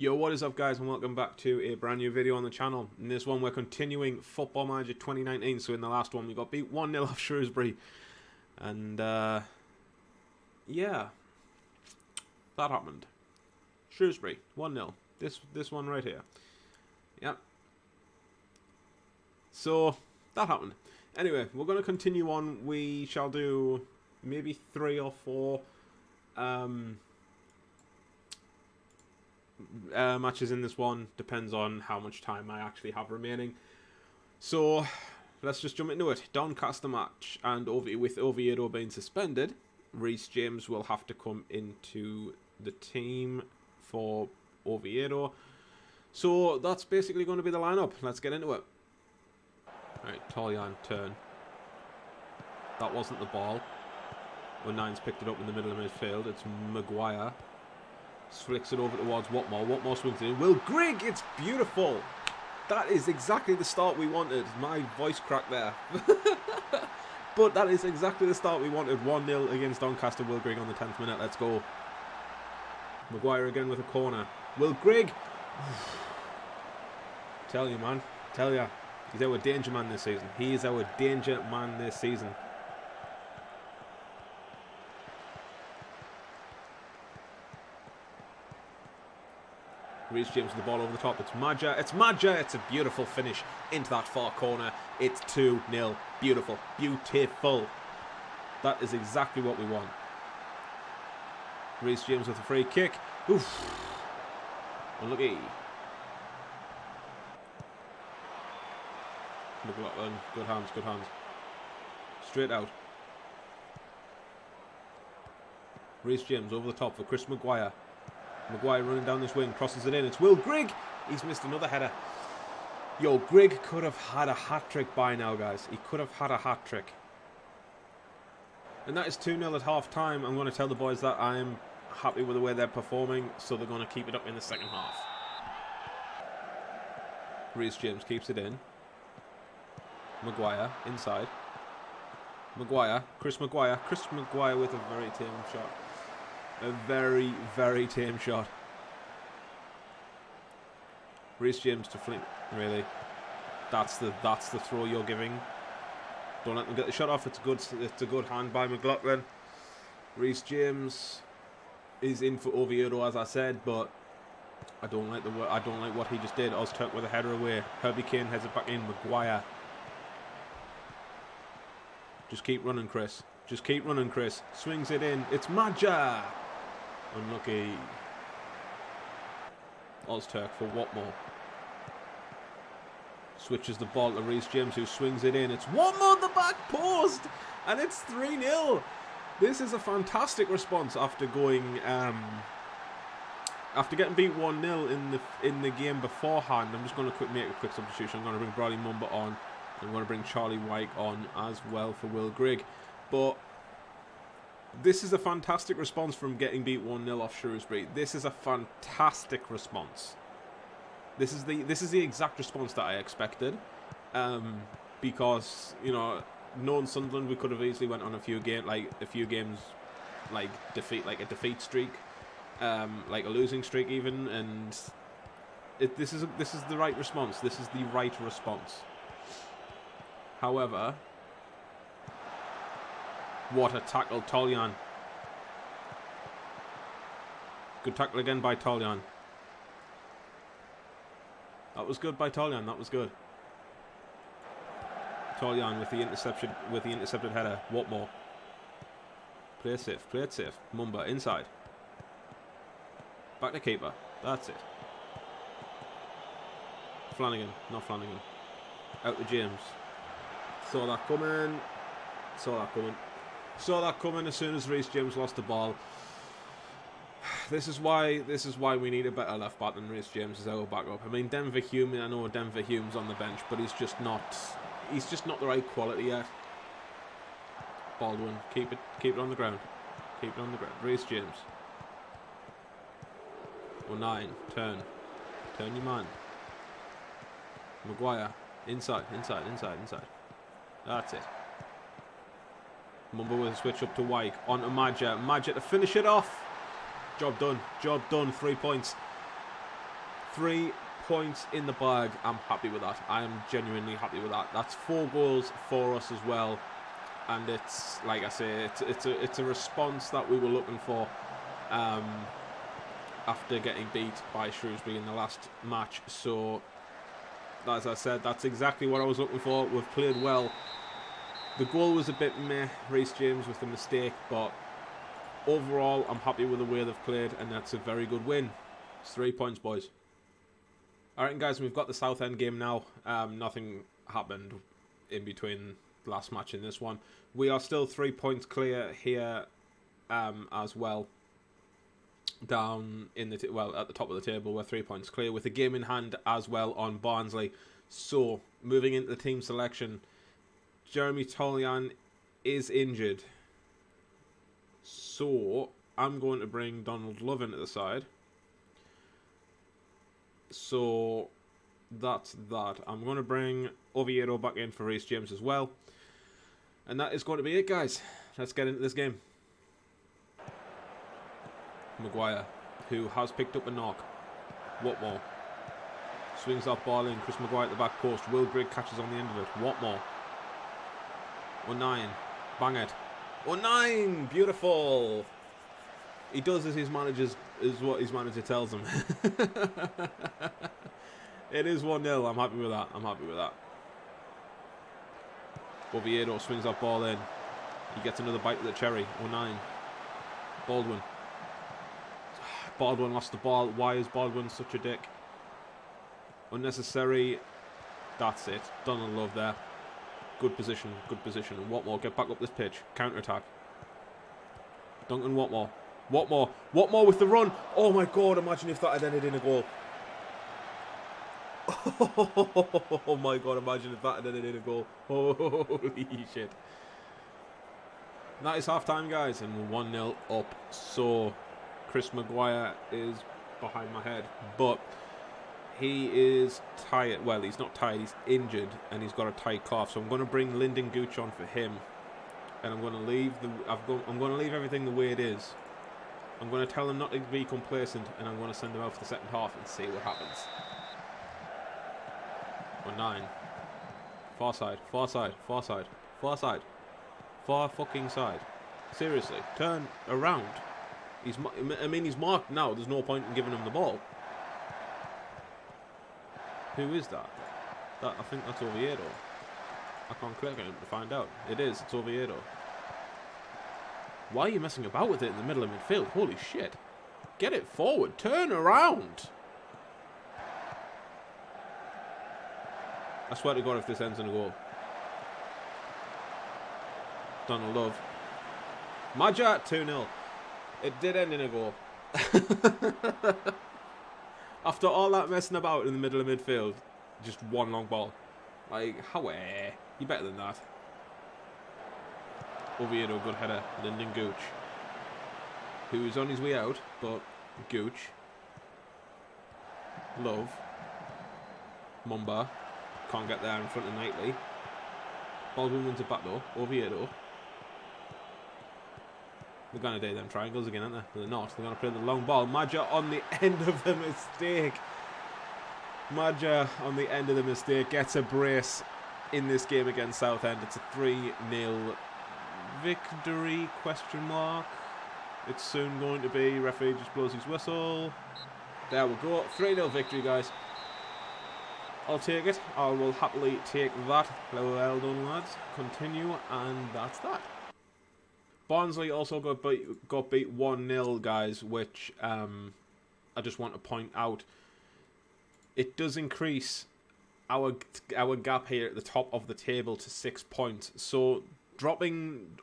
Yo, what is up guys, and welcome back to a brand new video on the channel. In this one we're continuing Football Manager 2019. So in the last one we got beat 1-0 off Shrewsbury. And yeah, that happened. Shrewsbury, 1-0. This one right here. Yep. So that happened. Anyway, we're going to continue on. We shall do maybe 3 or 4 matches in this one. Depends on how much time I actually have remaining. So let's just jump into it. Doncaster match, and with Oviedo being suspended, Reece James will have to come into the team for Oviedo. So that's basically going to be the lineup. Let's get into it. Right, Toljan, turn. That wasn't the ball. Nine's picked it up in the middle of midfield. It's Maguire. Flicks it over towards Watmore. Watmore swings it in. Will Grigg, it's beautiful. That is exactly the start we wanted. My voice cracked there. But that is exactly the start we wanted. 1-0 against Doncaster. Will Grigg on the 10th minute. Let's go. Maguire again with a corner. Will Grigg. Tell you, man. Tell ya. He's our danger man this season. He is our danger man this season. Reece James with the ball over the top. It's Maja. It's Maja. It's a beautiful finish into that far corner. It's 2-0. Beautiful. Beautiful. That is exactly what we want. Reece James with a free kick. Oof. Unlucky. McLaughlin. Good hands. Good hands. Straight out. Reece James over the top for Chris Maguire. Maguire running down this wing, crosses it in. It's Will Grigg. He's missed another header. Yo, Grigg could have had a hat-trick by now, guys. He could have had a hat-trick. And that is 2-0 at half-time. I'm going to tell the boys that I am happy with the way they're performing, so they're going to keep it up in the second half. Reece James keeps it in. Maguire, inside. Maguire, Chris Maguire. Chris Maguire with a very tame shot. A very, very tame shot. Reece James to Flint. Really, that's the throw you're giving. Don't let them get the shot off. It's a good hand by McLaughlin. Reece James is in for Oviedo, as I said, but I don't like what he just did. Ozturk with a header away. Herbie Kane heads it back in. Maguire. Just keep running, Chris. Just keep running, Chris. Swings it in. It's Maja. Unlucky. Ozturk for Watmore. Switches the ball to Reece James, who swings it in. It's Watmore on the back post, and it's 3-0. This is a fantastic response after going after getting beat 1-0 in the game beforehand. I'm just going to make a quick substitution. I'm going to bring Bradley Mumba on. I'm going to bring Charlie White on as well for Will Grigg. But this is a fantastic response from getting beat 1-0 off Shrewsbury. This is a fantastic response. This is the exact response that I expected. Because, you know, knowing Sunderland, we could have easily went on a few games like a defeat streak, like a losing streak even, and this is the right response. This is the right response. However, what a tackle, Toljan. Good tackle again by Toljan. That was good by Toljan. That was good. Toljan with the intercepted header. Watmore. Play it safe. Play it safe. Mumba inside. Back to keeper. That's it. Flanagan. Not Flanagan. Out to James. Saw that coming. Saw that coming. Saw that coming as soon as Reece James lost the ball. This is why we need a better left back than Reece James as our backup. I mean, Denver Hume. I know Denver Hume's on the bench, but he's just not the right quality yet. Baldwin, keep it on the ground. Keep it on the ground. Reece James. 9, turn your man. Maguire, inside. That's it. Mumba with a switch up to White. On to Maja. Maja to finish it off. Job done. 3 points. 3 points in the bag. I'm happy with that. I am genuinely happy with that. That's 4 goals for us as well. And it's, like I say, it's a response that we were looking for after getting beat by Shrewsbury in the last match. So, as I said, that's exactly what I was looking for. We've played well. The goal was a bit meh, Reece James with the mistake, but overall, I'm happy with the way they've played, and that's a very good win. It's 3 points, boys. Alright, guys, we've got the Southend game now. Nothing happened in between last match and this one. We are still 3 points clear here as well. Down in the at the top of the table, we're 3 points clear with a game in hand as well on Barnsley. So, moving into the team selection, Jeremy Tolyan is injured. So, I'm going to bring Donald Love into the side. So, that's that. I'm going to bring Oviedo back in for Reece James as well. And that is going to be it, guys. Let's get into this game. Maguire, who has picked up a knock. Watmore swings that ball in. Chris Maguire at the back post. Will Grigg catches on the end of it. Watmore. 09. Bang it. 09. Beautiful. He does as his manager's is what his manager tells him. It is 1-0. I'm happy with that. I'm happy with that. Oviedo swings that ball in. He gets another bite of the cherry. 09. Baldwin. Baldwin lost the ball. Why is Baldwin such a dick? Unnecessary. That's it. Donald Love there. Good position. Good position. And Watmore, get back up this pitch. Counter-attack. Duncan Watmore. Watmore. Watmore with the run. Oh my god, imagine if that had ended in a goal. Oh my god, imagine if that had ended in a goal. Holy shit. That is half time, guys, and we're 1-0 up. So, Chris Maguire is behind my head, but he is tired. Well, he's not tired, he's injured, and he's got a tight calf. So I'm going to bring Lyndon Gooch on for him, and I'm going to leave I'm going to leave everything the way it is. I'm going to tell him not to be complacent, and I'm going to send him out for the second half and see what happens. 9. Far side, far side, far side, far side, far fucking side. Seriously, turn around. He's marked now. There's no point in giving him the ball. Who is that? I think that's Oviedo. I can't click on him to find out. It is. It's Oviedo. Why are you messing about with it in the middle of midfield? Holy shit. Get it forward. Turn around. I swear to God if this ends in a goal. Donald Love. Maja 2-0. It did end in a goal. After all that messing about in the middle of midfield, just one long ball. Like, how? You better than that. Oviedo, good header. Lyndon Gooch, who is on his way out, but Gooch. Love. Mumba. Can't get there in front of Knightley. Baldwin wins it back though. Oviedo. They're going to do them triangles again, aren't they? They're not. They're going to play the long ball. Maja on the end of the mistake. Maja on the end of the mistake gets a brace in this game against Southend. It's a 3-0 victory, question mark. It's soon going to be. Referee just blows his whistle. There we go. 3-0 victory, guys. I'll take it. I will happily take that. Well done, lads. Continue, and that's that. Barnsley also got beat 1-0, guys, which I just want to point out. It does increase our gap here at the top of the table to 6 points. So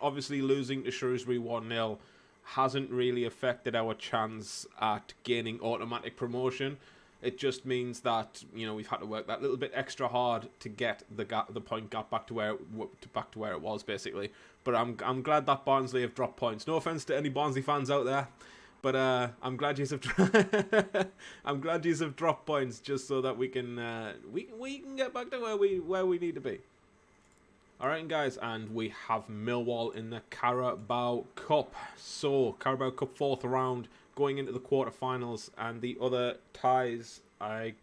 obviously losing to Shrewsbury 1-0 hasn't really affected our chance at gaining automatic promotion. It just means that, you know, we've had to work that little bit extra hard to get the point gap back to where it was, basically. But I'm glad that Barnsley have dropped points. No offense to any Barnsley fans out there, but I'm glad yous have dropped points just so that we can get back to where we need to be. All right, guys, and we have Millwall in the Carabao Cup. So Carabao Cup 4th round, going into the quarterfinals, and the other ties I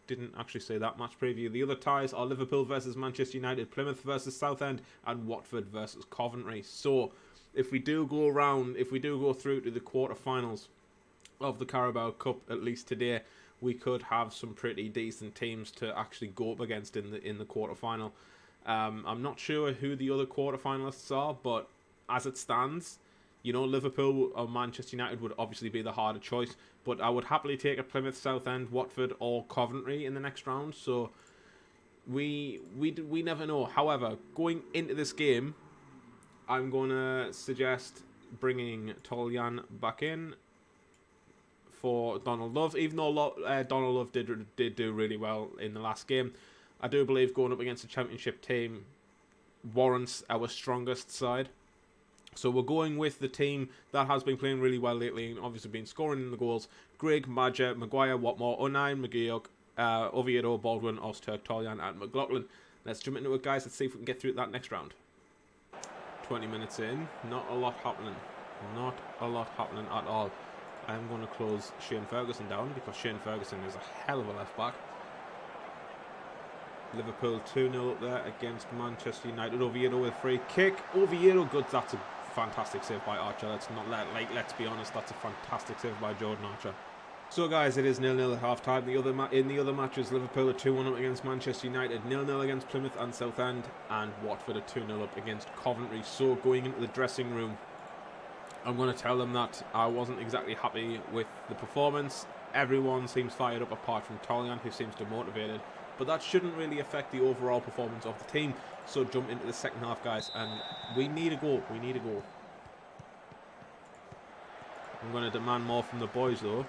didn't actually say that match preview. The other ties are Liverpool versus Manchester United, Plymouth versus Southend, and Watford versus Coventry. So, if we do go through to the quarterfinals of the Carabao Cup, at least today, we could have some pretty decent teams to actually go up against in the quarterfinal. I'm not sure who the other quarterfinalists are, but as it stands, you know, Liverpool or Manchester United would obviously be the harder choice, but I would happily take a Plymouth, Southend, Watford, or Coventry in the next round. So we never know. However, going into this game, I'm going to suggest bringing Toljan back in for Donald Love, even though Donald Love did do really well in the last game. I do believe going up against a championship team warrants our strongest side. So we're going with the team that has been playing really well lately and obviously been scoring in the goals. Grigg, Maja, Maguire, Watmore, O'Neill, McGeoch, Oviedo, Baldwin, Ozturk, Toljan and McLaughlin. Let's jump into it, guys. Let's see if we can get through that next round. 20 minutes in. Not a lot happening. Not a lot happening at all. I'm going to close Shane Ferguson down because Shane Ferguson is a hell of a left back. Liverpool 2-0 up there against Manchester United. Oviedo with a free kick. Oviedo, good. That's a fantastic save by Archer. Let's be honest, that's a fantastic save by Jordan Archer. So guys, it is 0-0 at half time. In the other matches, Liverpool are 2-1 up against Manchester United, 0-0 against Plymouth and Southend, and Watford are 2-0 up against Coventry. So going into the dressing room, I'm going to tell them that I wasn't exactly happy with the performance. Everyone seems fired up apart from Toljan, who seems demotivated. But that shouldn't really affect the overall performance of the team. So jump into the second half, guys, and we need a goal. We need a goal. I'm going to demand more from the boys, though.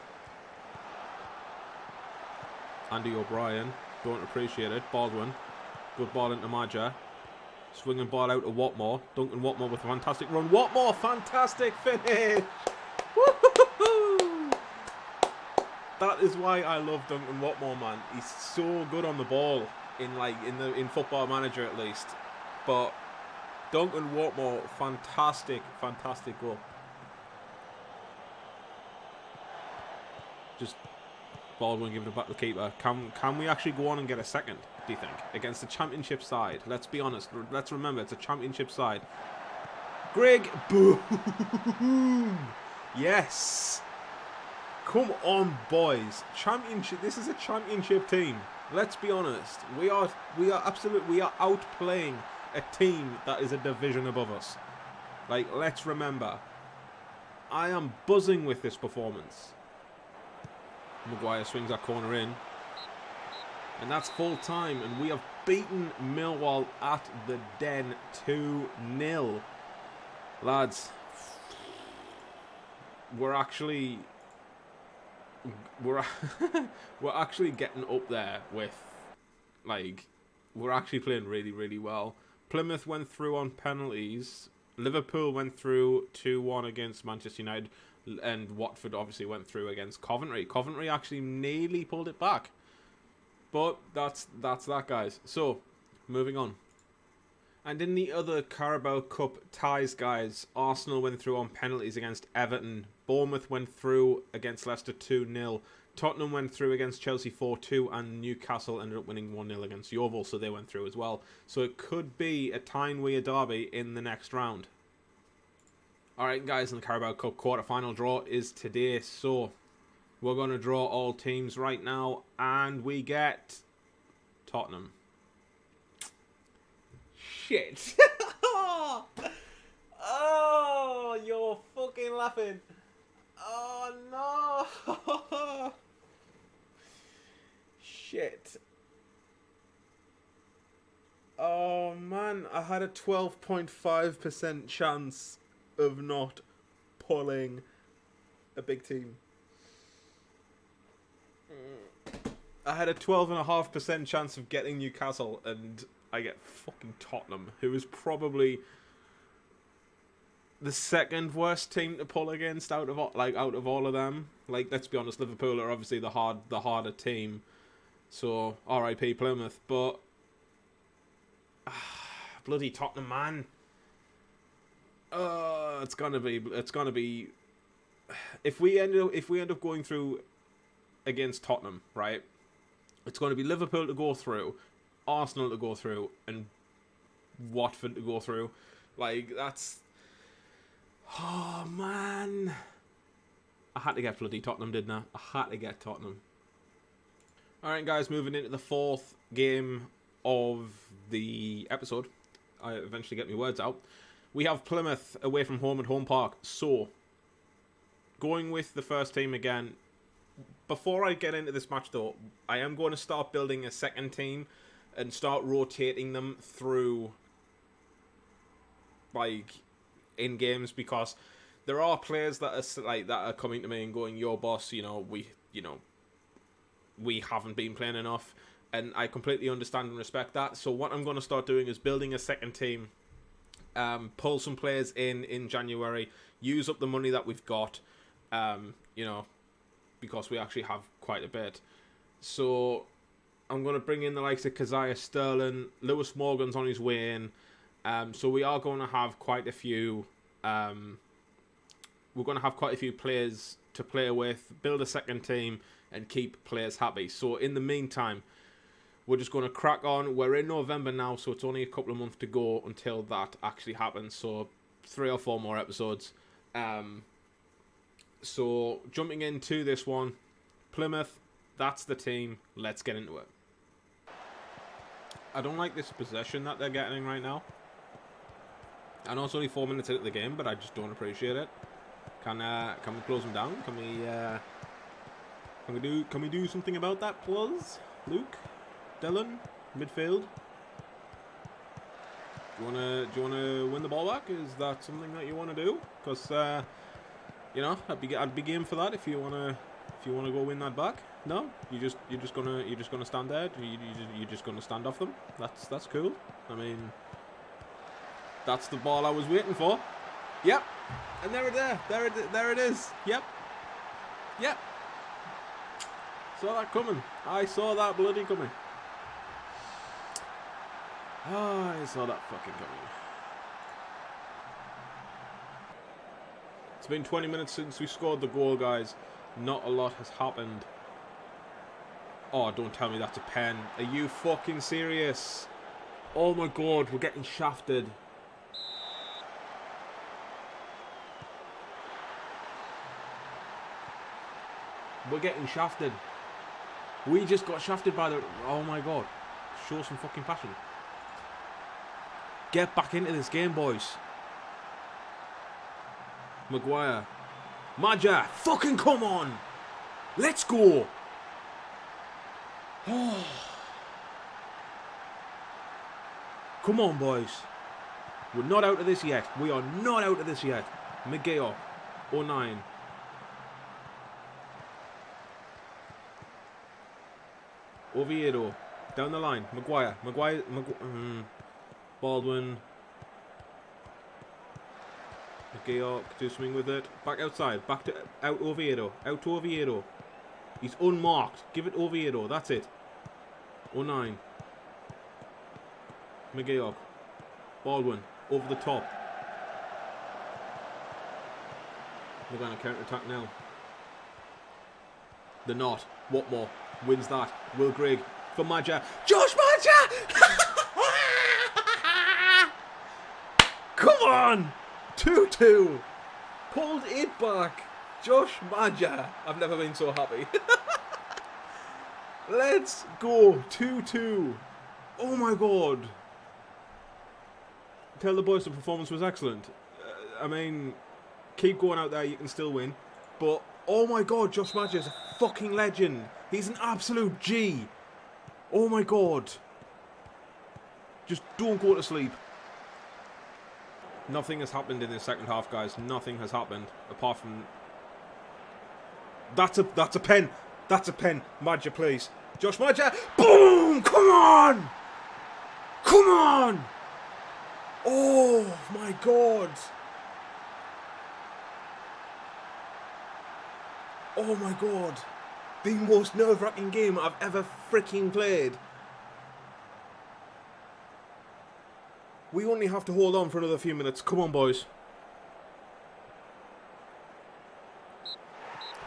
Andy O'Brien, don't appreciate it. Baldwin, good ball into Maja. Swinging ball out to Watmore. Duncan Watmore with a fantastic run. Watmore, fantastic finish! Woo-hoo-hoo-hoo! That is why I love Duncan Watmore, man. He's so good on the ball in Football Manager at least. But Duncan Watmore, fantastic goal. Just Baldwin giving it back to the keeper. Can we actually go on and get a second, do you think? Against the championship side. Let's be honest. Let's remember, it's a championship side. Grigg. Boom. Yes. Come on, boys. Championship. This is a championship team. Let's be honest. We are outplaying a team that is a division above us. Like, let's remember. I am buzzing with this performance. Maguire swings that corner in. And that's full time. And we have beaten Millwall at the Den 2-0. Lads, we're actually getting up there with, like, we're actually playing really well. Plymouth went through on penalties. Liverpool went through 2-1 against Manchester United. And Watford obviously went through against Coventry. Coventry actually nearly pulled it back. But that's that, guys. So, moving on. And in the other Carabao Cup ties, guys, Arsenal went through on penalties against Everton. Bournemouth went through against Leicester 2-0. Tottenham went through against Chelsea 4-2. And Newcastle ended up winning 1-0 against Yeovil, so they went through as well. So it could be a Tyne-Wear derby in the next round. Alright, guys, and the Carabao Cup quarter-final draw is today. So we're going to draw all teams right now. And we get Tottenham. Shit. Oh, you're fucking laughing. Oh, no. Shit. Oh, man. I had a 12.5% chance of not pulling a big team. I had a 12.5% chance of getting Newcastle, and I get fucking Tottenham, who is probably the second worst team to pull against out of all of them. Like, let's be honest, Liverpool are obviously the harder team. So R.I.P. Plymouth, but bloody Tottenham, man. It's gonna be if we end up going through against Tottenham, right? It's going to be Liverpool to go through, Arsenal to go through, and Watford to go through. Like, that's... Oh, man. I had to get bloody Tottenham, didn't I? I had to get Tottenham. Alright, guys, moving into the fourth game of the episode. I eventually get my words out. We have Plymouth away from home at Home Park. So, going with the first team again. Before I get into this match, though, I am going to start building a second team and start rotating them through, like, in games, because there are players that are like that are coming to me and going, "Yo, boss, we haven't been playing enough," and I completely understand and respect that. So what I'm going to start doing is building a second team, pull some players in January, use up the money that we've got, because we actually have quite a bit. So I'm going to bring in the likes of Keziah Sterling, Lewis Morgan's on his way in. So we are going to have quite a few. We're going to have quite a few players to play with, build a second team, and keep players happy. So in the meantime, we're just going to crack on. We're in November now, so it's only a couple of months to go until that actually happens. So 3 or 4 more episodes. So jumping into this one, Plymouth, that's the team. Let's get into it. I don't like this possession that they're getting right now. I know it's only 4 minutes into the game, but I just don't appreciate it. Can we close them down? Can we do something about that, please? Luke, Dylan, midfield. Do you wanna win the ball back? Is that something that you want to do? Because I'd be game for that if you wanna go win that back. No, you're just gonna stand there. You're just gonna stand off them. That's cool. I mean, that's the ball I was waiting for. Yep, and there it is. Yep. Saw that coming. I saw that bloody coming. Oh, I saw that fucking coming. It's been 20 minutes since we scored the goal, guys. Not a lot has happened. Oh, don't tell me that's a pen. Are you fucking serious? Oh my god, we're getting shafted. We're getting shafted. We just got shafted by the... Oh my god. Show some fucking passion. Get back into this game, boys. Maguire. Maja. Fucking come on. Let's go. Oh. Come on, boys. We're not out of this yet. We are not out of this yet. Miguel. 09. Oviedo. Down the line. Maguire. Baldwin. Miguel. Do something with it. Back outside. Back to out Oviedo. Out to Oviedo. He's unmarked. Give it Oviedo. That's it. 09. Miguel. Baldwin. Over the top. They're going to counter-attack now. They're not. What more? Wins that. Will Grigg for Maja. Josh Maja! Come on! 2-2. Pulled it back. Josh Maja. I've never been so happy. Let's go. 2-2. Oh my god. Tell the boys the performance was excellent. I mean, keep going out there. You can still win. But, oh my god, Josh Maja is a fucking legend. He's an absolute G. Oh my god. Just don't go to sleep. Nothing has happened in the second half, guys. Nothing has happened apart from... That's a pen. That's a pen. Maja, please. Josh Maja. Boom! Come on! Come on! Oh my god. Oh my god. The most nerve-wracking game I've ever freaking played. We only have to hold on for another few minutes. Come on, boys.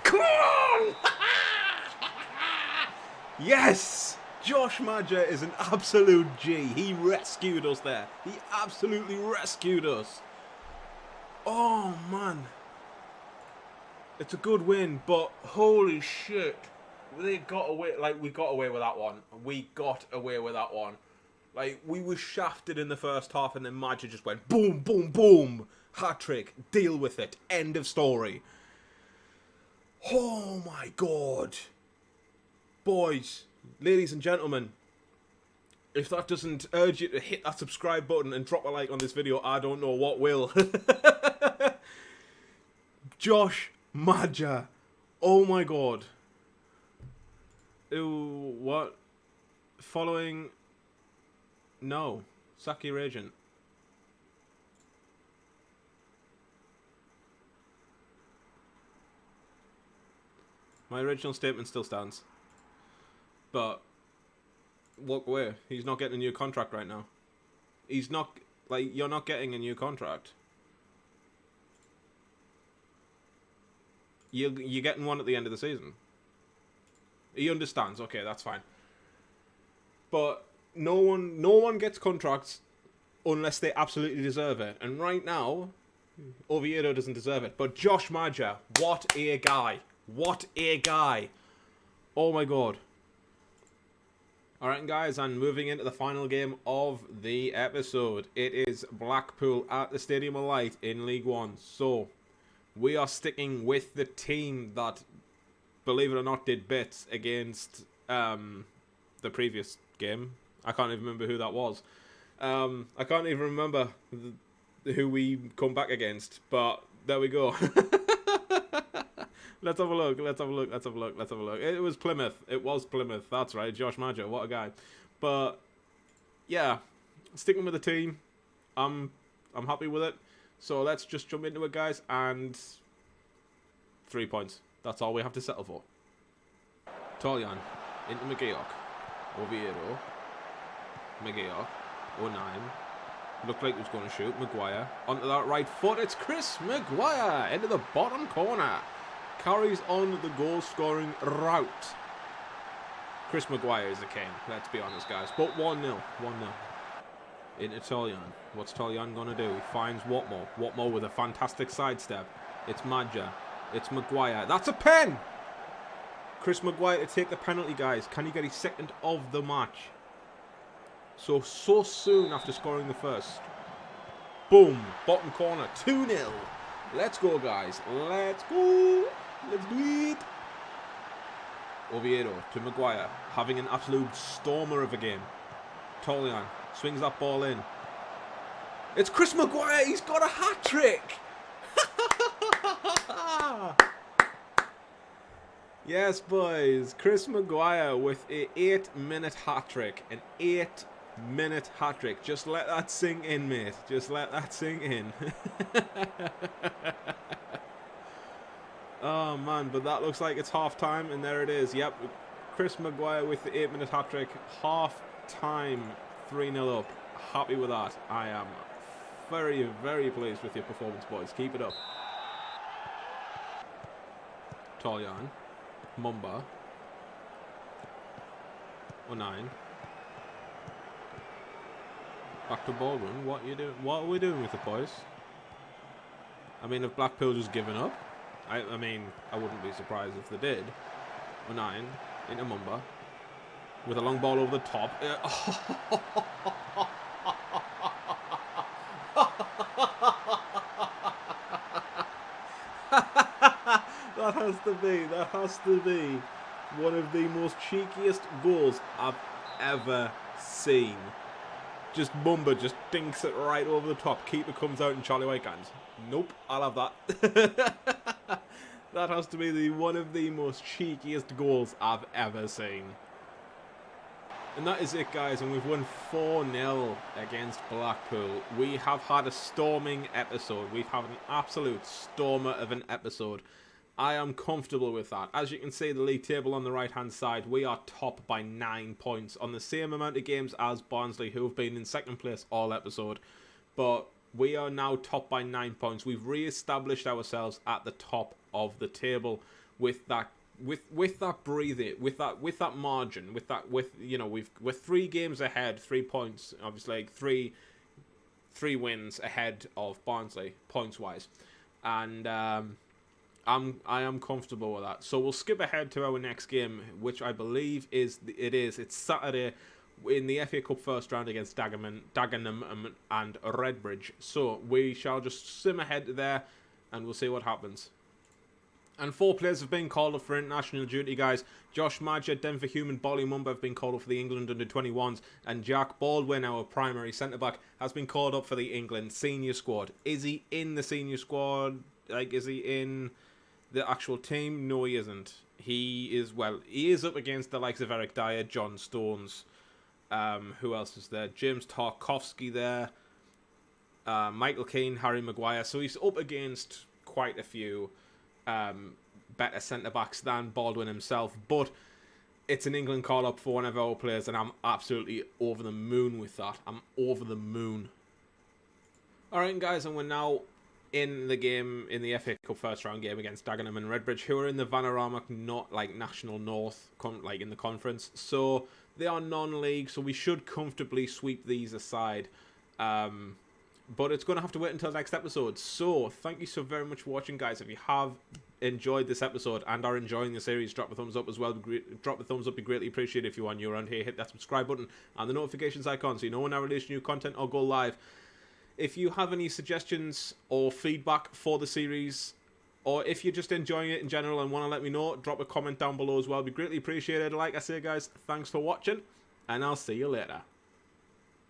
Come on! Yes! Josh Maja is an absolute G. He rescued us there. He absolutely rescued us. Oh, man. It's a good win, but holy shit. They got away, like, we got away with that one. We got away with that one. Like, we were shafted in the first half, and then Maja just went boom, boom, boom. Hat-trick. Deal with it. End of story. Oh, my God. Boys, ladies and gentlemen, if that doesn't urge you to hit that subscribe button and drop a like on this video, I don't know what will. Josh Maja. Oh, my God. Ooh, what? Following... No. Sack your agent. My original statement still stands. But... walk away. He's not getting a new contract right now. He's not... like, you're not getting a new contract. You're getting one at the end of the season. He understands. Okay, that's fine. But no one gets contracts unless they absolutely deserve it. And right now, Oviedo doesn't deserve it. But Josh Maja, what a guy. What a guy. Oh my God. Alright guys, and moving into the final game of the episode. It is Blackpool at the Stadium of Light in League One. So, we are sticking with the team that, believe it or not, did bits against the previous game. I can't even remember who that was. I can't even remember who we come back against, but there we go. Let's have a look. It was Plymouth. It was Plymouth. That's right. Josh Maja. What a guy. But yeah, sticking with the team. I'm happy with it. So let's just jump into it, guys. And 3 points. That's all we have to settle for. Toljan into McGeoch. Oviedo. McGeoch. 09. Looked like he was going to shoot. Maguire. Onto that right foot. It's Chris Maguire into the bottom corner. Carries on the goal-scoring route. Chris Maguire is the king. Let's be honest, guys. But 1-0. 1-0. Into Toljan. What's Toljan going to do? He finds Watmore. Watmore with a fantastic sidestep. It's Maja. It's Maguire. That's a pen! Chris Maguire to take the penalty, guys. Can he get his second of the match? So soon after scoring the first. Boom. Bottom corner. 2-0. Let's go, guys. Let's go. Let's do it. Oviedo to Maguire. Having an absolute stormer of a game. Toljan swings that ball in. It's Chris Maguire. He's got a hat-trick. Yes, boys. Chris Maguire with an 8-minute hat-trick. An 8-minute hat-trick. Just let that sink in, mate. Just let that sink in. Oh, man. But that looks like it's half-time. And there it is. Yep. Chris Maguire with the 8-minute hat-trick. Half-time. 3-0 up. Happy with that. I am very, very pleased with your performance, boys. Keep it up. Toljan. Mumba. 09. Back to Baldwin. What are you doing? What are we doing with it, boys? I mean, if Blackpool just given up, I mean, I wouldn't be surprised if they did. 09 into Mumba with a long ball over the top. That has to be one of the most cheekiest goals I've ever seen. Just Mumba just dinks it right over the top. Keeper comes out and Charlie White hands. Nope, I'll have that. That has to be one of the most cheekiest goals I've ever seen. And that is it, guys, and we've won 4-0 against Blackpool. We have had a storming episode. We've had an absolute stormer of an episode. I am comfortable with that. As you can see, the league table on the right-hand side, we are top by 9 points on the same amount of games as Barnsley, who have been in second place all episode. But we are now top by 9 points. We've re-established ourselves at the top of the table with that with that breathing, with that margin, with you know, we're 3 games ahead, 3 points, obviously, like three wins ahead of Barnsley points wise, and I am comfortable with that. So we'll skip ahead to our next game, which I believe it's Saturday in the FA Cup first round against Dagenham and Redbridge. So we shall just sim ahead there, and we'll see what happens. And 4 players have been called up for international duty, guys. Josh Maja, Denver Human, Bolly Mumba have been called up for the England under-21s. And Jack Baldwin, our primary centre-back, has been called up for the England senior squad. Is he in the senior squad? Like, is he in the actual team? No, he isn't. He is up against the likes of Eric Dyer, John Stones. Who else is there? James Tarkovsky there. Michael Keane, Harry Maguire. So he's up against quite a few better centre-backs than Baldwin himself, but it's an England call-up for one of our players, and I'm absolutely over the moon with that. I'm over the moon. Alright, guys, and we're now in the game, in the FA Cup first round game against Dagenham and Redbridge, who are in the Vanarama, not like National North, like in the conference, so they are non-league, so we should comfortably sweep these aside. But it's going to have to wait until next episode. So, thank you so very much for watching, guys. If you have enjoyed this episode and are enjoying the series, drop a thumbs up as well. Drop a thumbs up, be greatly appreciated. If you are new around here, hit that subscribe button and the notifications icon so you know when I release new content or go live. If you have any suggestions or feedback for the series, or if you're just enjoying it in general and want to let me know, drop a comment down below as well. Be greatly appreciated. Like I say, guys, thanks for watching, and I'll see you later.